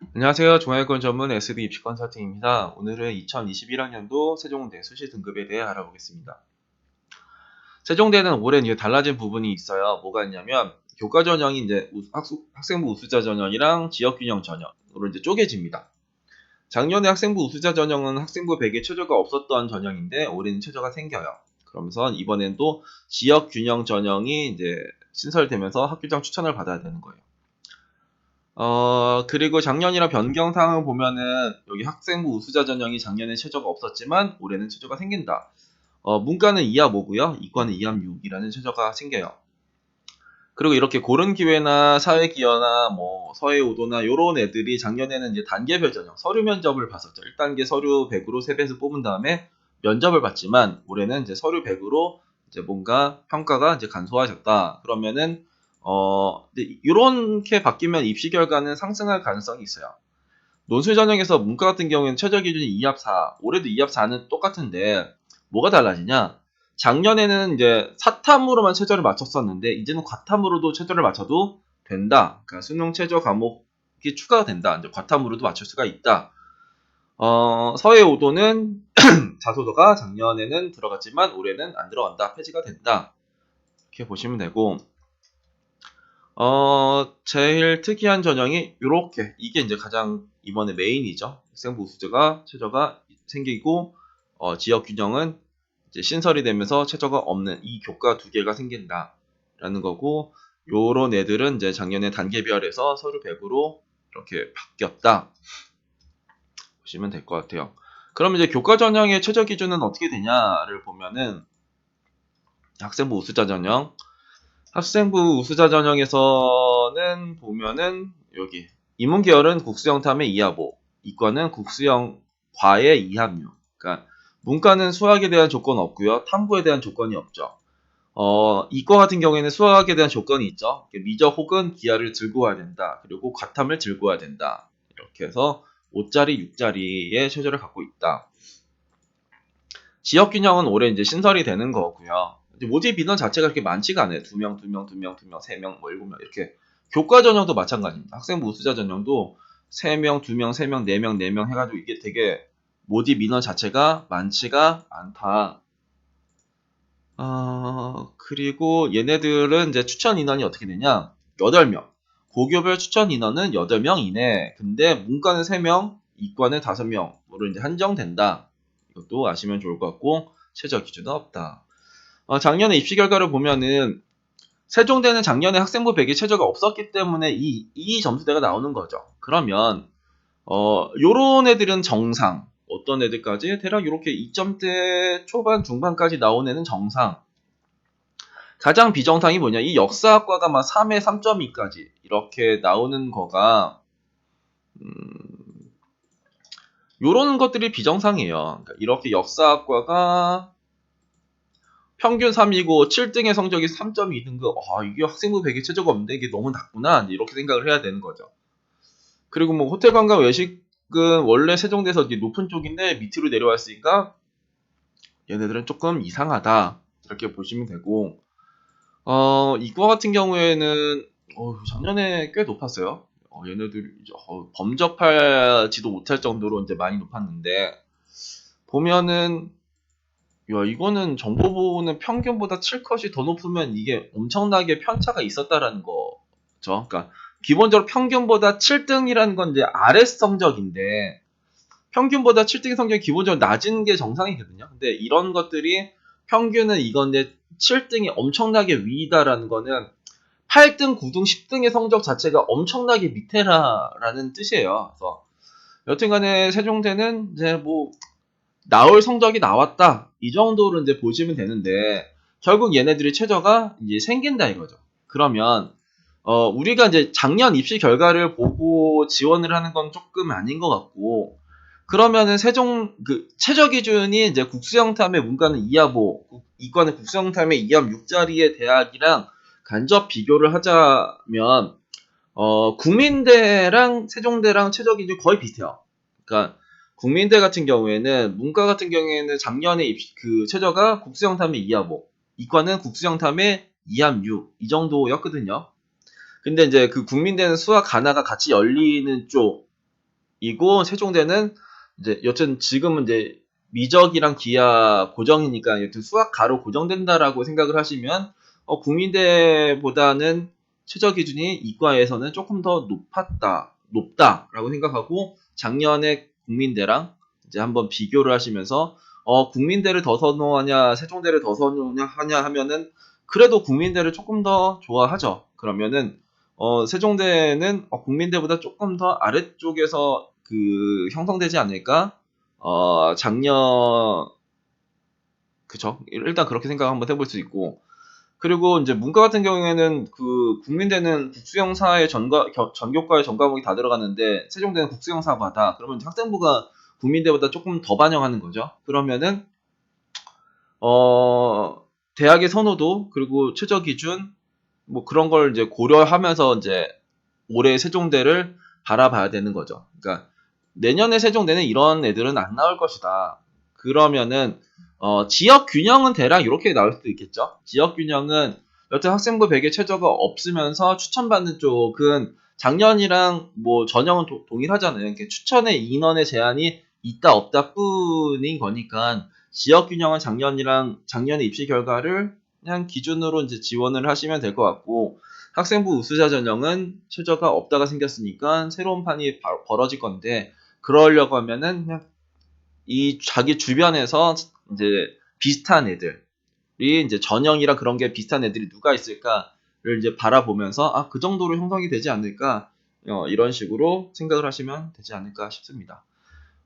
안녕하세요. 종합권 전문 SD 입시 컨설팅입니다. 오늘은 2021학년도 세종대 수시 등급에 대해 알아보겠습니다. 세종대는 올해 이제 달라진 부분이 있어요. 뭐가 있냐면 교과 전형이 이제 학생부 우수자 전형이랑 지역 균형 전형으로 이제 쪼개집니다. 작년에 학생부 우수자 전형은 학생부 100에 최저가 없었던 전형인데 올해는 최저가 생겨요. 그러면서 이번엔 또 지역 균형 전형이 이제 신설되면서 학교장 추천을 받아야 되는 거예요. 그리고 작년이랑 변경사항을 보면은 여기 학생부 우수자 전형이 작년에 최저가 없었지만 올해는 최저가 생긴다. 문과는 2합 5고요. 이과는 2합 6이라는 최저가 생겨요. 그리고 이렇게 고른기회나 사회기여나 뭐 서해오도나 요런 애들이 작년에는 이제 단계별 전형, 서류 면접을 봤었죠. 1단계 서류 100으로 3배에서 뽑은 다음에 면접을 봤지만 올해는 이제 서류 100으로 이제 뭔가 평가가 이제 간소화졌다. 그러면은 이렇게 바뀌면 입시 결과는 상승할 가능성이 있어요. 논술 전형에서 문과 같은 경우에는 최저 기준이 2합 4, 올해도 2합 4는 똑같은데 뭐가 달라지냐? 작년에는 이제 사탐으로만 최저를 맞췄었는데 이제는 과탐으로도 최저를 맞춰도 된다. 그러니까 수능 최저 과목이 추가가 된다. 이제 과탐으로도 맞출 수가 있다. 서해 5도는 자소서가 작년에는 들어갔지만 올해는 안 들어간다. 폐지가 된다. 이렇게 보시면 되고 제일 특이한 전형이 요렇게 이게 이제 가장 이번에 메인이죠. 학생부 우수자가 최저가 생기고 지역 균형은 이제 신설이 되면서 최저가 없는 이 교과 두 개가 생긴다라는 거고 요런 애들은 이제 작년에 단계별에서 서류 100으로 이렇게 바뀌었다 보시면 될 것 같아요. 그럼 이제 교과 전형의 최저 기준은 어떻게 되냐를 보면은 학생부 우수자 전형 학생부 우수자 전형에서는 보면은 여기 인문계열은 국수형 탐의 2합 5, 이과는 국수형 과의 2합 6. 그러니까 문과는 수학에 대한 조건 없고요. 탐구에 대한 조건이 없죠. 이과 같은 경우에는 수학에 대한 조건이 있죠. 미적 혹은 기하를 들고 와야 된다. 그리고 과탐을 들고 와야 된다. 이렇게 해서 5짜리, 6짜리의 최저를 갖고 있다. 지역균형은 올해 이제 신설이 되는 거고요. 이제 모집 인원 자체가 그렇게 많지가 않아요. 2명, 2명, 2명, 2명, 3명, 뭐 7명 이렇게. 교과 전형도 마찬가지입니다. 학생부 우수자 전형도 3명, 2명, 3명, 4명, 4명 해가지고 이게 되게 모집 인원 자체가 많지가 않다. 그리고 얘네들은 이제 추천 인원이 어떻게 되냐? 8명. 고교별 추천 인원은 8명 이내. 근데 문과는 3명, 이과는 5명으로 이제 한정된다. 이것도 아시면 좋을 것 같고, 최저 기준은 없다. 작년에 입시 결과를 보면은, 세종대는 작년에 학생부 100이 최저가 없었기 때문에 이 점수대가 나오는 거죠. 그러면, 요런 애들은 정상. 어떤 애들까지? 대략 이렇게 2점대 초반, 중반까지 나온 애는 정상. 가장 비정상이 뭐냐? 이 역사학과가 막 3회 3.2까지 이렇게 나오는 거가 요런 것들이 비정상이에요. 그러니까 이렇게 역사학과가 평균 3이고 7등의 성적이 3.2 등급. 이게 학생부 100의 최저가 없는데 이게 너무 낮구나. 이렇게 생각을 해야 되는 거죠. 그리고 뭐 호텔 관광 외식은 원래 세종대에서 높은 쪽인데 밑으로 내려왔으니까 얘네들은 조금 이상하다. 이렇게 보시면 되고 이과 같은 경우에는 작년에 꽤 높았어요. 얘네들 이제 범접하지도 못할 정도로 이제 많이 높았는데 보면은 야 이거는 정보보호는 평균보다 7컷이 더 높으면 이게 엄청나게 편차가 있었다라는 거죠. 그러니까 기본적으로 평균보다 7등이라는 건 이제 아래 성적인데 평균보다 7등 성적이 기본적으로 낮은 게 정상이거든요. 근데 이런 것들이 평균은 이건데 7등이 엄청나게 위다라는 거는 8등, 9등, 10등의 성적 자체가 엄청나게 밑에라라는 뜻이에요. 그래서 여튼간에 세종대는 이제 뭐 나올 성적이 나왔다 이 정도로 이제 보시면 되는데 결국 얘네들이 최저가 이제 생긴다 이거죠. 그러면 우리가 이제 작년 입시 결과를 보고 지원을 하는 건 조금 아닌 것 같고 그러면은 세종 그 최저 기준이 이제 국수형탐의 문과는 2합 5, 이과는 국수형탐의 2합 6짜리의 대학이랑 간접 비교를 하자면 국민대랑 세종대랑 최저 기준이 거의 비슷해요. 그러니까 국민대 같은 경우에는 문과 같은 경우에는 작년에 그 최저가 국수형탐의 2합 5, 이과는 국수형탐의 2합 6 이 정도였거든요. 근데 이제 그 국민대는 수학 하나가 같이 열리는 쪽 이고 세종대는 이제 여튼 지금은 이제 미적이랑 기하 고정이니까 여튼 수학 가로 고정된다라고 생각을 하시면 국민대보다는 최저 기준이 이과에서는 조금 더 높다라고 생각하고 작년에 국민대랑 이제 한번 비교를 하시면서 국민대를 더 선호하냐 세종대를 더 선호하냐 하면은 그래도 국민대를 조금 더 좋아하죠. 그러면은 세종대는 국민대보다 조금 더 아래쪽에서 형성되지 않을까? 작년 그쵸? 일단 그렇게 생각 한번 해볼 수 있고 그리고 이제 문과 같은 경우에는 국민대는 국수형사의 전교과의 전과목이 다 들어가는데 세종대는 국수형사과다. 그러면 이제 학생부가 국민대보다 조금 더 반영하는 거죠. 그러면은 대학의 선호도 그리고 최저 기준 뭐 그런 걸 이제 고려하면서 이제 올해 세종대를 바라봐야 되는 거죠. 그러니까 내년에 세종대는 이런 애들은 안 나올 것이다. 그러면은 지역 균형은 대략 이렇게 나올 수도 있겠죠. 지역 균형은 여튼 학생부 100의 최저가 없으면서 추천받는 쪽은 작년이랑 뭐 전형은 동일하잖아요. 그러니까 추천의 인원의 제한이 있다 없다 뿐인 거니까 지역 균형은 작년의 입시 결과를 그냥 기준으로 이제 지원을 하시면 될 것 같고 학생부 우수자 전형은 최저가 없다가 생겼으니까 새로운 판이 벌어질 건데 그러려고 하면은 그냥 이 자기 주변에서 이제 비슷한 애들이 이제 전형이랑 그런 게 비슷한 애들이 누가 있을까를 이제 바라보면서 그 정도로 형성이 되지 않을까 이런 식으로 생각을 하시면 되지 않을까 싶습니다.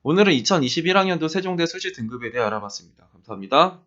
오늘은 2021학년도 세종대 수시 등급에 대해 알아봤습니다. 감사합니다.